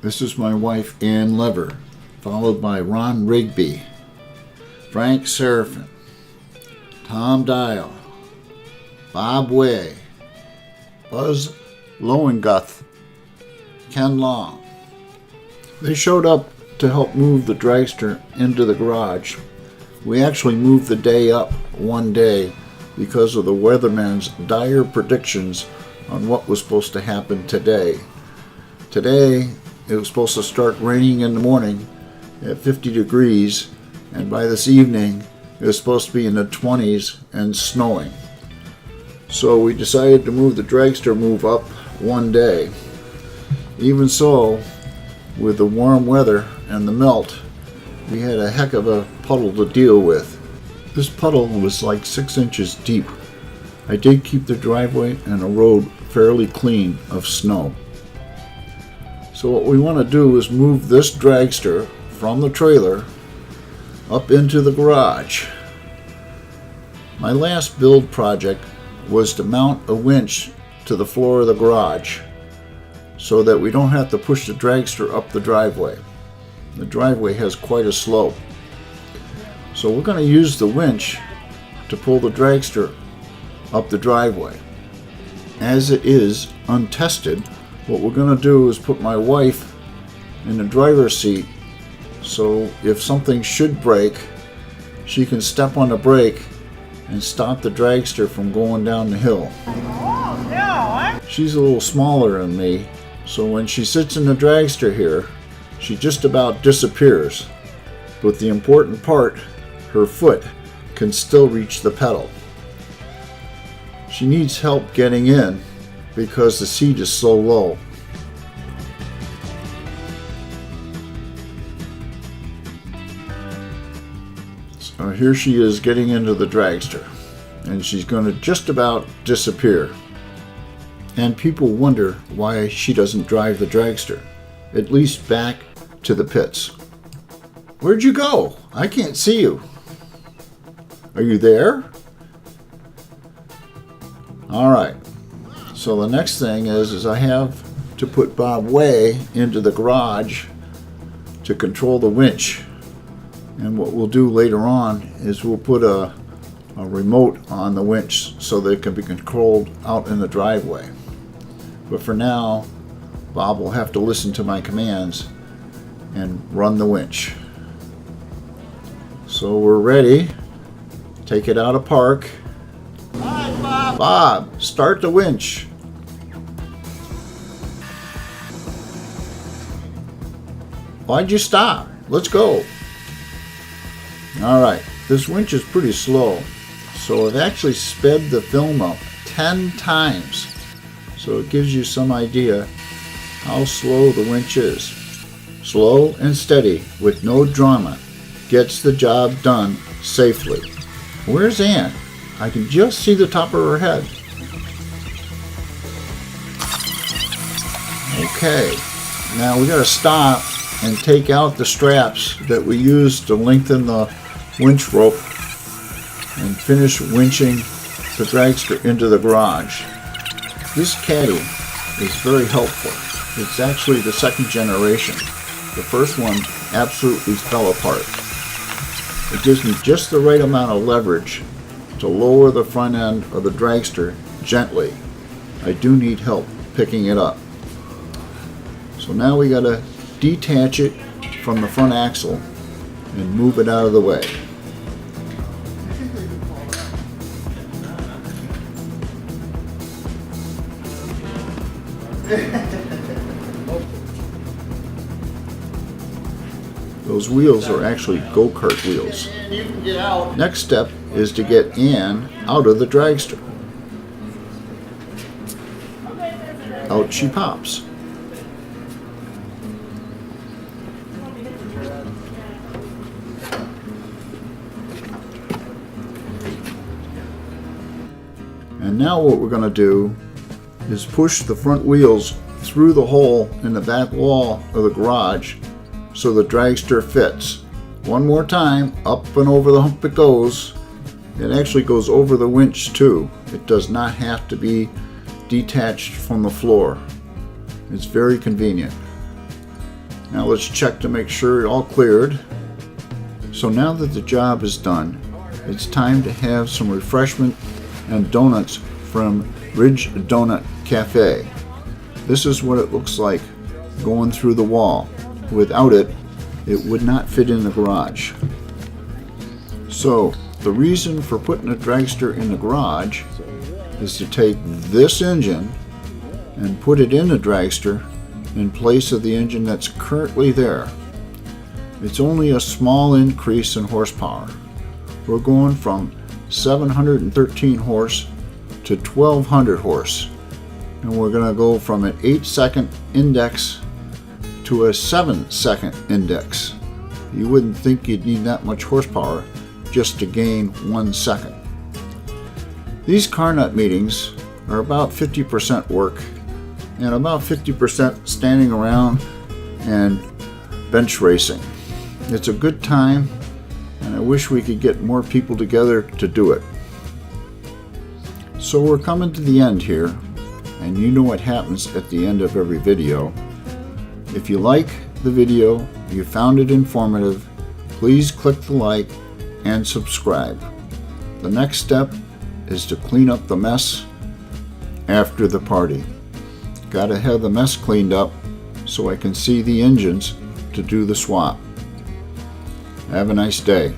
This is my wife, Ann Lever, followed by Ron Rigby, Frank Serafin, Tom Dial, Bob Way, Buzz Lowenguth, Ken Long. They showed up to help move the dragster into the garage. We actually moved the day up one day because of the weatherman's dire predictions on what was supposed to happen today. Today, it was supposed to start raining in the morning at 50 degrees, and by this evening, it was supposed to be in the 20s and snowing. So we decided to move the dragster up one day. Even so, with the warm weather and the melt, we had a heck of a puddle to deal with. This puddle was like 6 inches deep. I did keep the driveway and the road fairly clean of snow. So what we want to do is move this dragster from the trailer up into the garage. My last build project was to mount a winch to the floor of the garage so that we don't have to push the dragster up the driveway. The driveway has quite a slope. So we're going to use the winch to pull the dragster up the driveway. As it is untested, what we're going to do is put my wife in the driver's seat, so if something should break, she can step on the brake and stop the dragster from going down the hill. She's a little smaller than me, so when she sits in the dragster here, she just about disappears. But the important part, her foot can still reach the pedal. She needs help getting in because the seat is so low. So here she is getting into the dragster, and she's going to just about disappear. And people wonder why she doesn't drive the dragster, at least back to the pits. Where'd you go? I can't see you. Are you there? All right. So the next thing is I have to put Bob Way into the garage to control the winch. And what we'll do later on is we'll put a remote on the winch so that it can be controlled out in the driveway. But for now, Bob will have to listen to my commands and run the winch. So we're ready. Take it out of park. Hi, Bob. Bob, start the winch. Why'd you stop? Let's go. All right, this winch is pretty slow, so I've actually sped the film up 10 times. So it gives you some idea how slow the winch is. Slow and steady with no drama gets the job done safely. Where's Ann? I can just see the top of her head. Okay, now we gotta stop and take out the straps that we used to lengthen the winch rope and finish winching the dragster into the garage. This caddy is very helpful. It's actually the second generation. The first one absolutely fell apart. It gives me just the right amount of leverage to lower the front end of the dragster gently. I do need help picking it up. So now we gotta detach it from the front axle and move it out of the way. Those wheels are actually go-kart wheels. You can get out. Next step is to get Ann out of the dragster. Out she pops. And now what we're going to do is push the front wheels through the hole in the back wall of the garage so the dragster fits. One more time, up and over the hump it goes. It actually goes over the winch too. It does not have to be detached from the floor. It's very convenient. Now let's check to make sure it all cleared. So now that the job is done, it's time to have some refreshment and donuts from Ridge Donut Cafe. This is what it looks like going through the wall. Without it, it would not fit in the garage. So the reason for putting a dragster in the garage is to take this engine and put it in the dragster in place of the engine that's currently there. It's only a small increase in horsepower. We're going from 713 horse to 1200 horse, and we're going to go from an 8-second index to a 7-second index. You wouldn't think you'd need that much horsepower just to gain 1 second. These car nut meetings are about 50% work and about 50% standing around and bench racing. It's a good time, and I wish we could get more people together to do it. So we're coming to the end here, and you know what happens at the end of every video. If you like the video, you found it informative, please click the like and subscribe. The next step is to clean up the mess after the party. Gotta have the mess cleaned up so I can see the engines to do the swap. Have a nice day.